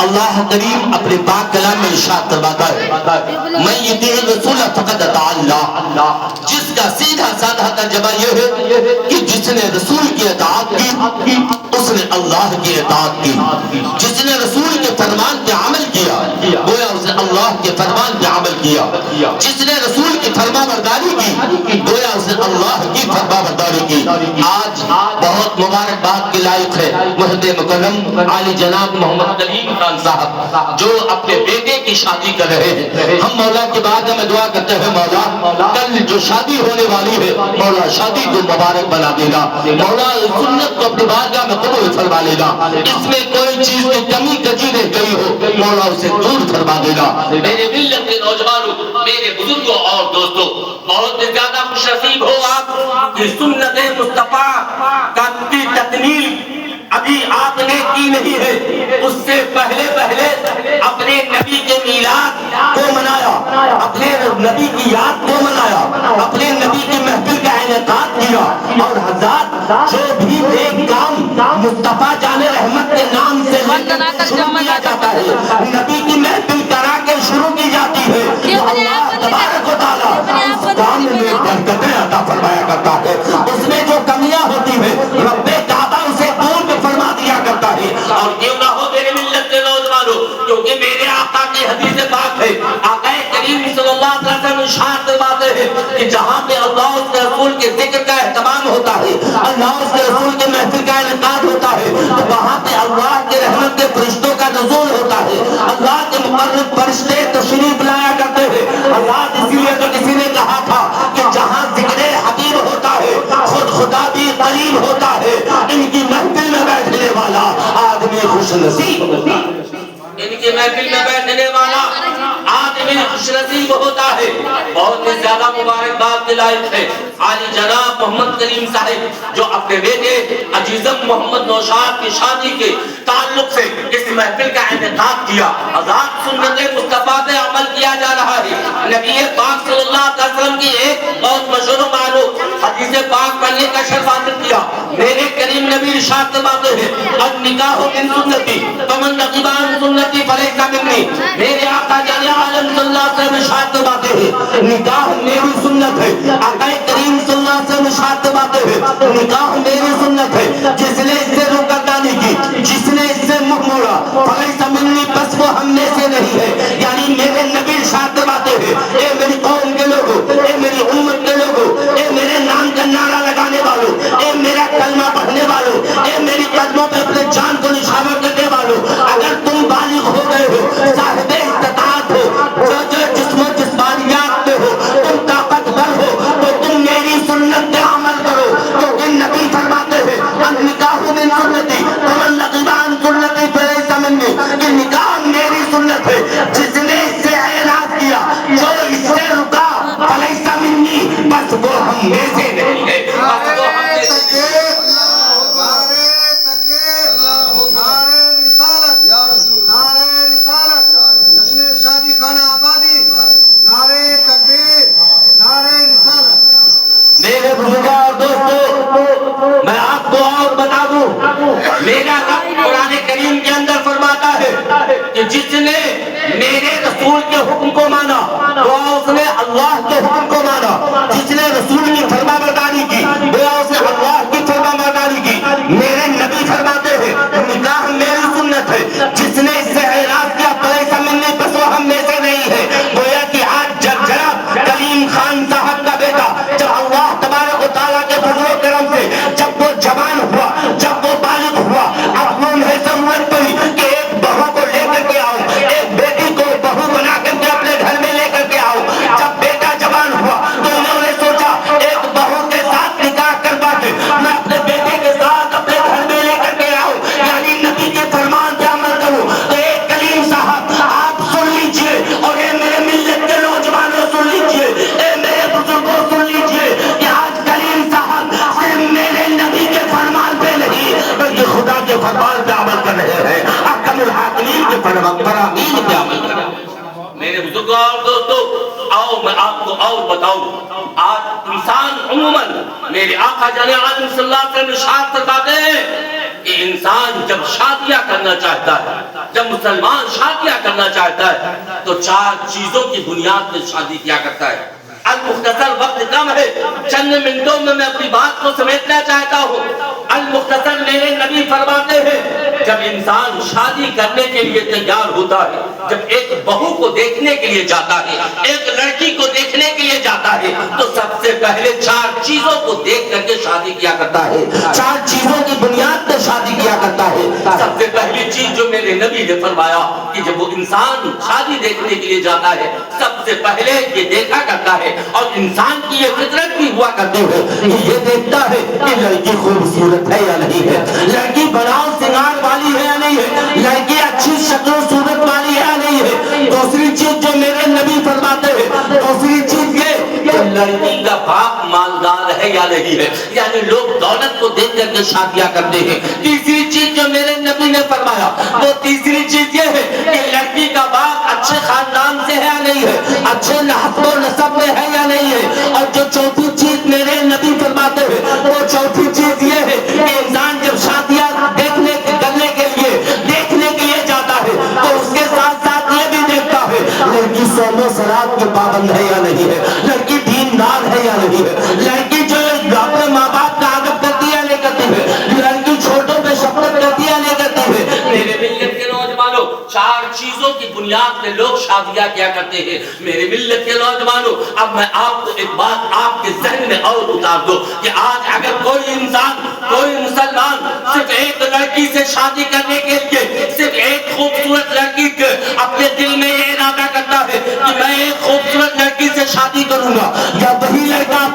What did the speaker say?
اللہ کریم اپنے پاک کلام میں ارشاد فرماتا ہے من یطیع الرسول فقد اطاع اللہ، جس کا سیدھا سادہ ترجمہ یہ ہے کہ جس نے رسول کی اطاعت کی اس نے اللہ کی اطاعت کی، جس نے رسول کے فرمان پہ عمل کیا گویا اس نے اللہ کے فرمان پہ عمل کیا، جس نے رسول کی فرما برداری کی گویا اس نے اللہ کی فرما برداری کی۔ آج بہت مبارکباد کے لائق ہے محترم مکرم عالی جناب محمد کلیم خان صاحب جو اپنے بیٹے کی شادی کر رہے ہیں۔ ہم مولا کی بارگاہ میں دعا کرتے ہیں مولا کل جو شادی ہونے والی ہے مولا شادی کو مبارک بنا دے گا، مولا سنت کو اپنی بارگاہ میں قبول فرما لے گا، اس میں کوئی چیز کی کمی کجی رہ گئی ہو مولا اسے دور فرما دے گا۔ میرے ملت کے نوجوانوں، میرے بزرگوں اور دوستوں، بہت زیادہ خوش نصیب ہو آپ کہ سنت مصطفیٰ کی تکمیل ابھی آپ نے کی نہیں ہے، اس سے پہلے اپنے نبی کے میلاد کو منایا، اپنے نبی کی یاد کو منایا، اپنے نبی کی محفل کا انعقاد کیا، اور حضرات جو بھی ایک کام مصطفیٰ جان رحمت کے نام سے شروع کیا جاتا ہے، نبی کی محفل کرا کے شروع کی جاتی ہے، تو اللہ تبارک و تعالیٰ اس کام میں برکتیں عطا فرمایا کرتا ہے، اس میں جو کمیاں ہوتی ہیں رب کعبہ اسے دور فرما دیا کرتا ہے۔ اور کیوں نہ ہو میرے ملت کے نوجوانوں، کیونکہ میرے آقا کی حدیث پاک ہے، آقا کریم صلی اللہ علیہ وسلم ارشاد فرماتے ہیں کہ جہاں پہ اللہ اس کے رسول کے ذکر کا اہتمام ہوتا ہے، اللہ اس کے رسول کے محفل کا انعقاد ہوتا ہے، تو وہاں پہ اللہ کے رحمت کے فرشتوں کا نزول ہوتا ہے، اللہ کے مقرب فرشتے تشریف لایا کرتے ہیں۔ اللہ اسی لیے تو کسی نے کہا تھا کہ جہاں ذکر حبیب ہوتا ہے خود خدا بھی قریب ہوتا ہے، ان کی محفل میں بیٹھنے والا آدمی خوش نصیب ہوتا ہے، ان کی محفل میں بیٹھنے والا آدمی خوش نصیب ہوتا ہے۔ بہت ہی زیادہ مبارکباد کے لائق ہے عالی جناب محمد کریم صاحب جو اپنے بیٹے عزیزم محمد نوشاد کی شادی کے تعلق سے اس محفل کا انعقاد کیا۔ آزاد سنت مصطفیٰ پہ عمل کیا جا رہا ہے۔ نبی پاک صلی اللہ علیہ وسلم کی ایک بہت مشہور و معروف حدیث پاک پڑھنے کا شرف حاصل کیا۔ میرے کریم نبی ارشاد فرماتے ہیں النکاح من سنتی فمن رغب عن سنتی فلیس منی۔ میرے آقا جان عالم صلی اللہ علیہ وسلم ارشاد فرماتے ہیں نکاح میری سنت ہے۔ آقا کریم صلی اللہ علیہ وسلم ارشاد فرماتے ہیں نکاح میری سنت ہے، جس نے اس سے روگردانی کی، جس نے اس سے منہ موڑا فلیس منی، بس وہ ہم میں سے نہیں ہے۔ یعنی میرے نبی ارشاد فرماتے ہیں اے میری قوم کے لوگوں، اے میری امت کے لوگوں، اے میرے نام کا نعرہ لگانے والوں، اے میرا کلمہ پڑھنے والوں، اے میری قدموں پہ اپنے جان کو نشانہ کرنے والوں، اگر تم بالغ ہو گئے ہو، صاحب استطاعت ہو، جو جسم و جسمانیات میں ہو، تم طاقتور ہو، تو تم میری سنت پہ عمل کرو، کیونکہ نبی فرماتے ہیں النکاح من سنتی فمن رغب عن سنتی فلیس منی، کہ نکاح میری سنت ہے، جس نے اس سے اعراض کیا، جو اس سے رکا فلیس منی، بس وہ ہم میں سے نہیں ہے، بس وہ ہم میں سے نہیں ہے۔ شادی خانہ آبادی، نعرے تکبیر، نعرے رسالت۔ میرے بزرگوں اور دوستوں، میں آپ کو اور بتا دوں، میرا رب قرآن کریم کے اندر فرماتا ہے کہ جس نے میرے رسول کے حکم کو مانا وہ اس نے اللہ کے حکم کو مانا، جس نے رسول کی فرما برداری کی وہ اس نے اللہ کی فرما برداری کی۔ میرے نبی فرماتے ہیں نکاح میری سنت ہے، جس نے اس سے اعراض کیا فلیس منی، بس وہ ہم میں سے نہیں ہے۔ گویا کہ آج جناب کلیم خان صاحب کا بیٹا جب اللہ تبارک و تعالیٰ کے فضل و کرم سے جب وہ جوان ہوا، جب وہ بالغ ہوا، اب وہ انہیں ضرورت پڑی کہ ایک بہو کو لے کر کے آؤ، ایک بیٹی کو بہو بنا کر کے اپنے گھر میں لے کر کے آؤ۔ جب بیٹا جوان ہوا تو انہوں نے سوچا ایک بہو کے ساتھ نکاح کروا کے میں اپنے بیٹے کے ساتھ اپنے گھر میں لے کر کے آؤں، یعنی نبی کے فرمان پہ عمل کروں۔ تو ایک کلیم صاحب آپ سن لیجئے، اور اے میرے ملت کے نوجوانوں سن لیجئے، اے میرے بزرگوں سن لیجئے کہ آج کلیم صاحب صرف میرے نبی کے فرمان پہ نہیں بلکہ خدا کے فرمان پہ عمل کر رہے ہیں، احکم الحاکمین کے فرامین پہ عمل کر رہے ہیں۔ میرے بزرگوں اور دوستوں، آؤ میں آپ کو اور بتاؤں، آج انسان عموماً میرے آقا جان عالم صلی اللہ علیہ وسلم ارشاد فرماتے ہیں کہ انسان جب شادیاں کرنا چاہتا ہے، جب مسلمان شادیاں کرنا چاہتا ہے تو 4 چیزوں کی بنیاد پر شادی کیا کرتا ہے۔ المختصر وقت کم ہے، چند منٹوں میں اپنی بات کو سمیٹنا چاہتا ہوں۔ المختصر میرے نبی فرماتے ہیں جب انسان شادی کرنے کے لیے تیار ہوتا ہے، جب ایک بہو کو دیکھنے کے لیے جاتا ہے، ایک لڑکی کو دیکھنے کے لیے جاتا ہے، تو سب سے پہلے 4 چیزوں کو دیکھ کر کے شادی کیا کرتا ہے، 4 چیزوں کی بنیاد پر شادی کیا کرتا ہے۔ سب سے پہلی چیز جو میرے نبی نے فرمایا کہ جب وہ انسان شادی دیکھنے کے لیے جاتا ہے، سب سے پہلے یہ دیکھا کرتا ہے، اور انسان کی یہ فطرت بھی ہوا کرتے ہوئے یہ دیکھتا ہے کہ لڑکی خوبصورت ہے یا نہیں ہے، لڑکی بناؤ سنگار والی ہے یا نہیں ہے، لڑکی اچھی شکل و صورت والی ہے یا نہیں ہے۔ دوسری چیز جو میرے نبی فرماتے ہیں، دوسری چیز یہ کہ لڑکی کا باپ مالدار ہے یا نہیں ہے، یعنی لوگ دولت کو دیکھ کر کے شادیاں کرتے ہیں۔ تیسری چیز جو میرے نبی نے فرمایا وہ تیسری چیز یہ ہے کہ لڑکی کا باپ اچھے خاندان سے ہے یا نہیں ہے، اچھے نسب و نسب میں ہے یا نہیں ہے۔ اور جو چوتھی چیز میرے نبی فرماتے ہیں وہ چوتھی چیز یہ ہے کہ انسان جب شادیاں دیکھنے کے لیے جاتا ہے تو اس کے ساتھ ساتھ یہ بھی دیکھتا ہے لڑکی صوم و صلات کی پابند ہے یا نہیں ہے، لڑکی دیندار ہے یا نہیں ہے، لڑکی جو اپنے ماں باپ کا ادب کرتی ہے نہیں کرتی ہے، لڑکی چھوٹوں پہ شفقت کرتی ہے نہیں کرتی ہے۔ میرے ملت کے نوجوانوں 4 چیزوں کی بنیاد پہ لوگ شادیاں کیا کرتے ہیں۔ میرے ملت کے نوجوانوں اب میں آپ کو ایک بات آپ کے ذہن میں اور اتار دو کہ آج اگر کوئی انسان، کوئی مسلمان صرف ایک لڑکی سے شادی کرنے کے لیے، صرف ایک خوبصورت لڑکی کے اپنے دل میں یہ ارادہ کرتا ہے کہ میں ایک خوبصورت لڑکی سے شادی کروں گا، یا وہی لڑکا